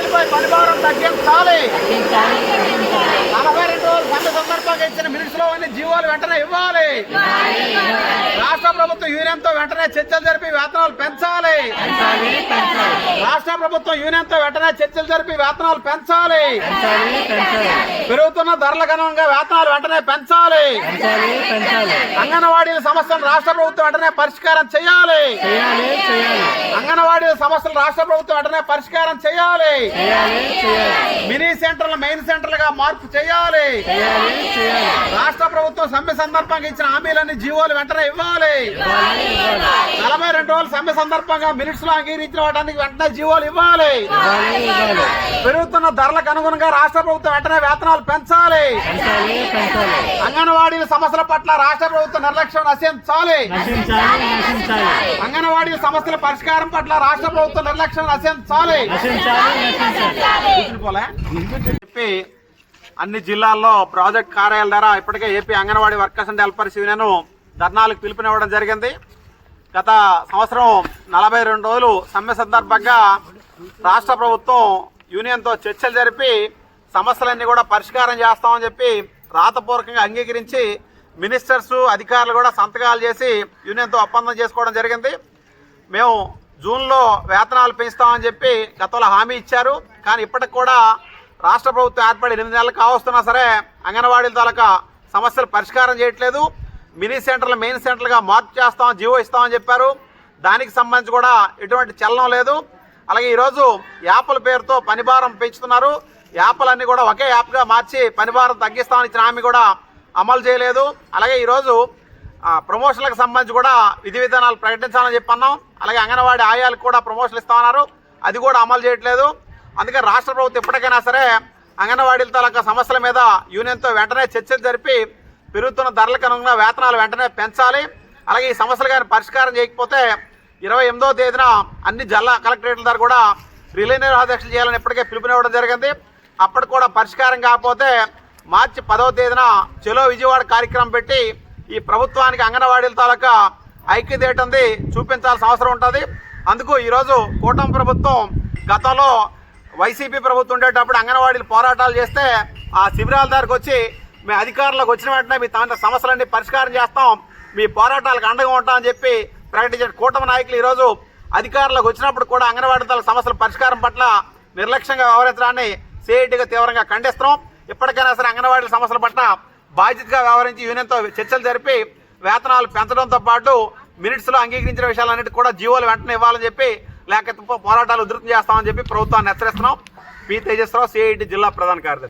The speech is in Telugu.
సిబ్బందిపై పనిభారం తగ్గించాలి. 42 రోజుల సమ్మె సందర్భంగా ఇచ్చిన మినిట్స్ లో అన్ని జీవోలు వెంటనే ఇవ్వాలి. రాష్ట్ర ప్రభుత్వం యూనియన్ తో వెంటనే చర్చలు జరిపి వేతనాలు పెంచాలి. రాష్ట్ర ప్రభుత్వం యూనియన్ తో వెంటనే చర్చలు జరిపి వేతనాలు పెంచాలి. పెరుగుతున్న ధరలకు అనుగుణంగా వేతనాలు వెంటనే పెంచాలి. అంగన్వాడీల సమస్యలను రాష్ట్ర ప్రభుత్వం వెంటనే పరిష్కారం చేయాలి. అంగన్వాడీల సమస్యలు రాష్ట్ర ప్రభుత్వం వెంటనే పరిష్కారం చేయాలి. మినీ సెంటర్లు మెయిన్ సెంటర్లుగా మార్పు చేయాలి. రాష్ట్ర ప్రభుత్వం సమ్మె సందర్భంగా ఇచ్చిన హామీలన్నీ జీవోలు వెంటనే ఇవ్వాలి. 42 రోజుల సమ్మె సందర్భంగా మినిట్స్ లో అంగీకరించిన వాటానికి వెంటనే జీవోలు ఇవ్వాలి. పెరుగుతున్న ధరలకు అనుగుణంగా రాష్ట్ర ప్రభుత్వం వెంటనే వేతనాలు పెంచాలి. అంగన్వాడీల సమస్యల పట్ల రాష్ట్ర ప్రభుత్వం నిర్లక్ష్యం నశించాలి. అంగన్వాడీల సమస్యల పరిష్కారం పట్ల రాష్ట్ర ప్రభుత్వం నిర్లక్ష్యం నశించాలి. చెప్పి అన్ని జిల్లాల్లో ప్రాజెక్ట్ కార్యాలయాల ద్వారా ఇప్పటికే AP Anganwadi workers and helpers union ధర్నాలకు పిలుపునివ్వడం జరిగింది. గత సంవత్సరం 42 రోజులు సమ్మె సందర్భంగా రాష్ట్ర ప్రభుత్వం యూనియన్తో చర్చలు జరిపి సమస్యలన్నీ కూడా పరిష్కారం చేస్తామని చెప్పి రాతపూర్వకంగా అంగీకరించి మినిస్టర్స్ అధికారులు కూడా సంతకాలు చేసి యూనియన్తో ఒప్పందం చేసుకోవడం జరిగింది. మేము జూన్లో వేతనాలు పెంచుతామని చెప్పి గతంలో హామీ ఇచ్చారు. కానీ ఇప్పటికి కూడా రాష్ట్ర ప్రభుత్వం ఏర్పడి 8 నెలలు కావస్తున్నా సరే అంగన్వాడీల తాలూకా సమస్యలు పరిష్కారం చేయట్లేదు. మినీ సెంటర్లు మెయిన్ సెంటర్లుగా మార్పు చేస్తాం, జీవో ఇస్తామని చెప్పారు. దానికి సంబంధించి కూడా ఎటువంటి చలనం లేదు. అలాగే ఈరోజు యాప్ల పేరుతో పనిభారం పెంచుతున్నారు. యాప్లన్నీ కూడా ఒకే యాప్గా మార్చి పనిభారం తగ్గిస్తామని ఇచ్చిన హామీ కూడా అమలు చేయలేదు. అలాగే ఈరోజు ప్రమోషన్లకు సంబంధించి కూడా విధి విధానాలు ప్రకటించాలని చెప్పన్నాం. అలాగే అంగన్వాడీ ఆయాలకు కూడా ప్రమోషన్లు ఇస్తామన్నారు, అది కూడా అమలు చేయట్లేదు. అందుకే రాష్ట్ర ప్రభుత్వం ఎప్పటికైనా సరే అంగన్వాడీల తాలూకా సమస్యల మీద యూనియన్తో వెంటనే చర్చలు జరిపి పెరుగుతున్న ధరలకు అనుగుణంగా వేతనాలు వెంటనే పెంచాలి. అలాగే ఈ సమస్యలు కానీ పరిష్కారం చేయకపోతే 28వ తేదీన అన్ని జిల్లా కలెక్టరేట్ల ద్వారా కూడా రిలే నిరాదీక్షలు చేయాలని ఇప్పటికే పిలుపునివ్వడం జరిగింది. అప్పటికి కూడా పరిష్కారం కాకపోతే మార్చి 10వ తేదీన చెలో విజయవాడ కార్యక్రమం పెట్టి ఈ ప్రభుత్వానికి అంగన్వాడీల తాలూకా ఐక్యత ఏంటంది చూపించాల్సిన అవసరం ఉంటుంది. అందుకు ఈరోజు కూటమి ప్రభుత్వం గతంలో వైసీపీ ప్రభుత్వం ఉండేటప్పుడు అంగన్వాడీలు పోరాటాలు చేస్తే ఆ శిబిరాల దగ్గరకు వచ్చి మేము అధికారంలోకి వచ్చిన వెంటనే మీ సమస్యలన్నీ పరిష్కారం చేస్తాం, మీ పోరాటాలకు అండగా ఉంటామని చెప్పి ప్రకటించిన కూటమి నాయకులు ఈరోజు అధికారంలోకి వచ్చినప్పుడు కూడా అంగన్వాడీ సమస్యల పరిష్కారం పట్ల నిర్లక్ష్యంగా వ్యవహరించడాన్ని సిఐటిగా తీవ్రంగా ఖండిస్తున్నాం. ఇప్పటికైనా సరే అంగన్వాడీ సమస్యల పట్ల బాధ్యతగా వ్యవహరించి యూనియన్తో చర్చలు జరిపి వేతనాలు పెంచడంతో పాటు మినిట్స్లో అంగీకరించిన విషయాలన్నిటి కూడా జీవోలు వెంటనే ఇవ్వాలని చెప్పి, లేకపోతే పోరాటాలు ఉధృతం చేస్తామని చెప్పి ప్రభుత్వాన్ని హెచ్చరిస్తున్నాం. పి తేజస్రావు, సిఐటి జిల్లా ప్రధాన కార్యదర్శి.